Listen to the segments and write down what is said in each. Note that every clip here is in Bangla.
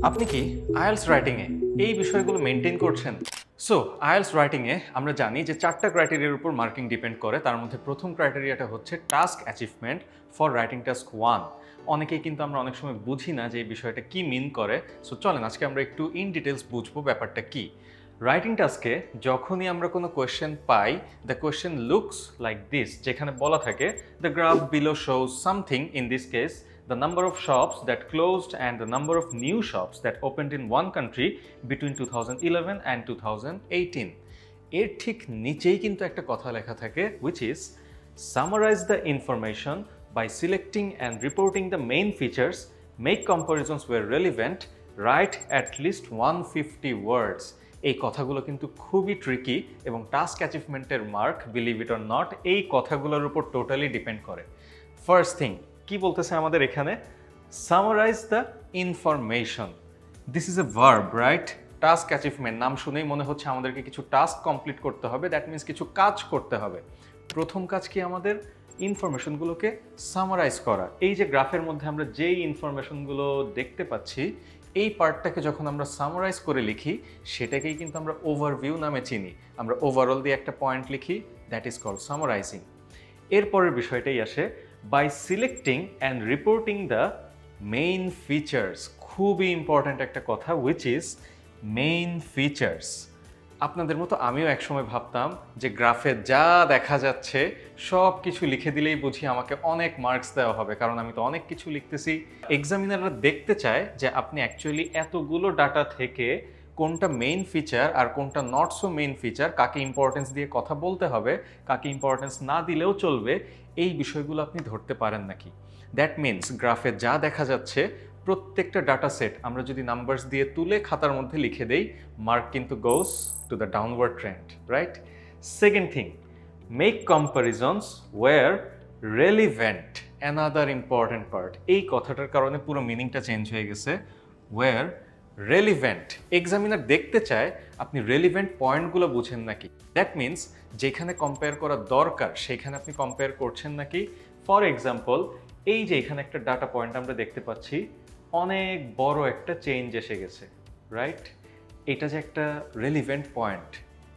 আপনি কি আইএলটিএস রাইটিংয়ে এই বিষয়গুলো মেনটেন করছেন? সো আইএলটিএস রাইটিংয়ে আমরা জানি যে 4টা ক্রাইটেরিয়ার উপর মার্কিং ডিপেন্ড করে। তার মধ্যে প্রথম ক্রাইটেরিয়াটা হচ্ছে task achievement for writing task 1। অনেকেই কিন্তু আমরা অনেক সময় বুঝি না যে এই বিষয়টা কি মিন করে। সো চলেন আজকে আমরা একটু ইন ডিটেলস বুঝবো ব্যাপারটা কি। রাইটিং টাস্কে যখনই আমরা কোনো question pi, the question looks like this, যেখানে বলা থাকে the graph below shows something, in this case the number of shops that closed and the number of new shops that opened in one country between 2011 and 2018. এর ঠিক নিচেই কিন্তু একটা কথা লেখা থাকে which is summarize the information by selecting and reporting the main features, make comparisons where relevant, write at least 150 words. এই কথাগুলো কিন্তু খুবই ট্রিকি এবং টাস্ক অ্যাচিভমেন্টের mark, believe it or not, এই কথাগুলোর উপর টোটালি ডিপেন্ড করে। ফার্স্ট থিং কি বলতেছে আমাদের এখানে, summarize the information. This is a verb, right? Task achievement নাম শুনেই মনে হচ্ছে আমাদেরকে কিছু টাস্ক কমপ্লিট করতে হবে, দ্যাট মিনস কিছু কাজ করতে হবে। প্রথম কাজ কি আমাদের? ইনফরমেশনগুলোকে সামারাইজ করা। এই যে গ্রাফের মধ্যে আমরা যেই ইনফরমেশনগুলো দেখতে পাচ্ছি, এই পার্টটাকে যখন আমরা সামারাইজ করে লিখি সেটাকেই কিন্তু আমরা ওভারভিউ নামে চিনি। আমরা ওভারঅল দিয়ে একটা পয়েন্ট লিখি, দ্যাট ইজ কল্ড সামারাইজিং। এরপরের বিষয়টাই আসে by selecting and reporting the main features. খুবই ইম্পর্ট্যান্ট একটা কথা, which is main features. আপনাদের মতো আমিও একসময় ভাবতাম যে গ্রাফে যা দেখা যাচ্ছে সব কিছু লিখে দিলেই বুঝি আমাকে অনেক মার্কস দেওয়া হবে, কারণ আমি তো অনেক কিছু লিখতেছি। এক্সামিনাররা দেখতে চায় যে আপনি অ্যাকচুয়ালি এতগুলো ডাটা থেকে কোনটা মেইন ফিচার আর কোনটা নট সো মেইন ফিচার, কাকে ইম্পর্টেন্স দিয়ে কথা বলতে হবে, কাকে ইম্পর্টেন্স না দিলেও চলবে, এই বিষয়গুলো আপনি ধরতে পারেন নাকি। দ্যাট মিনস গ্রাফে যা দেখা যাচ্ছে প্রত্যেকটা ডাটা সেট আমরা যদি নাম্বারস দিয়ে তুলে খাতার মধ্যে লিখে দেই, মার্ক কিন্তু goes to the downward trend, right? Second thing, make comparisons where relevant, another important part. এই কথাটার কারণে পুরো মিনিংটা চেঞ্জ হয়ে গেছে। ওয়ার রেলিভেন্ট, এক্সামিনার দেখতে চায় আপনি রেলিভেন্ট পয়েন্টগুলো বুঝেন নাকি। দ্যাট মিনস যেখানে কম্পেয়ার করা দরকার সেখানে আপনি কম্পেয়ার করছেন নাকি। ফর এক্সাম্পল, এই যে এখানে একটা ডাটা পয়েন্ট আমরা দেখতে পাচ্ছি, অনেক বড় একটা চেঞ্জ এসে গেছে, রাইট? এটা যে একটা রেলিভেন্ট পয়েন্ট,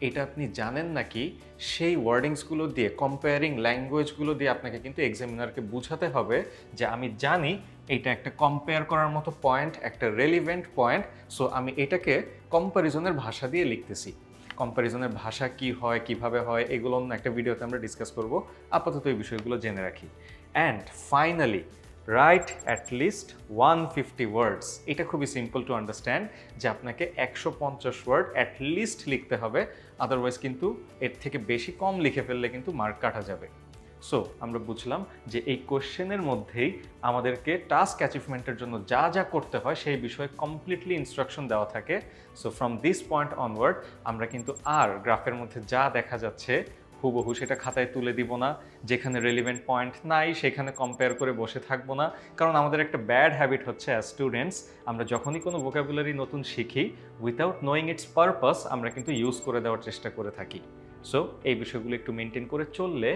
এটা আপনি জানেন নাকি, সেই ওয়ার্ডিংসগুলো দিয়ে, কম্পেয়ারিং ল্যাঙ্গুয়েজগুলো দিয়ে আপনাকে কিন্তু এক্সামিনারকে বুঝাতে হবে যে আমি জানি এটা একটা কম্পেয়ার করার মতো পয়েন্ট, একটা রেলিভেন্ট পয়েন্ট। সো আমি এটাকে কম্প্যারিজনের ভাষা দিয়ে লিখতেছি। কম্প্যারিজনের ভাষা কি হয়, কিভাবে হয়, এগুলো অন্য একটা ভিডিওতে আমরা ডিসকাস করব। আপাতত এই বিষয়গুলো জেনে রাখি। And finally, right at least 150 ওয়ার্ডস। এটা খুবই সিম্পল টু আন্ডারস্ট্যান্ড যে আপনাকে 150 ওয়ার্ড অ্যাট লিস্ট লিখতে হবে, আদারওয়াইজ কিন্তু এর থেকে বেশি কম লিখে ফেললে কিন্তু মার্ক কাটা যাবে। সো আমরা বুঝলাম যে এই কোশ্চেনের মধ্যেই আমাদেরকে টাস্ক অ্যাচিভমেন্টের জন্য যা যা করতে হয় সেই বিষয়ে কমপ্লিটলি ইনস্ট্রাকশন দেওয়া থাকে। So from this point onward আমরা কিন্তু আর গ্রাফের মধ্যে যা দেখা যাচ্ছে হুবহু সেটা খাতায় তুলে দিব না, যেখানে রেলিভেন্ট পয়েন্ট নাই সেখানে কম্পেয়ার করে বসে থাকবো না। কারণ আমাদের একটা ব্যাড হ্যাবিট হচ্ছে অ্যাজ স্টুডেন্টস, আমরা যখনই কোনো ভোকাবুলারি নতুন শিখি, উইথাউট নোয়িং ইটস পারপাস আমরা কিন্তু ইউজ করে দেওয়ার চেষ্টা করে থাকি। সো এই বিষয়গুলো একটু মেনটেন করে চললে,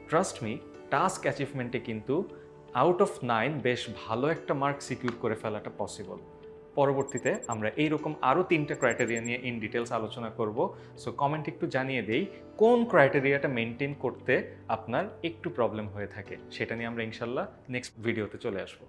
ট্রাস্ট মি, টাস্ক অ্যাচিভমেন্টে কিন্তু আউট অফ 9 বেশ ভালো একটা মার্ক সিকিউর করে ফেলাটা পসিবল। পরবর্তীতে আমরা এইরকম আরও 3টে ক্রাইটেরিয়া নিয়ে ইন ডিটেলস আলোচনা করব। সো কমেন্ট একটু জানিয়ে দেই কোন ক্রাইটেরিয়াটা মেনটেন করতে আপনার একটু প্রবলেম হয়ে থাকে, সেটা নিয়ে আমরা ইনশাল্লাহ নেক্সট ভিডিওতে চলে আসবো।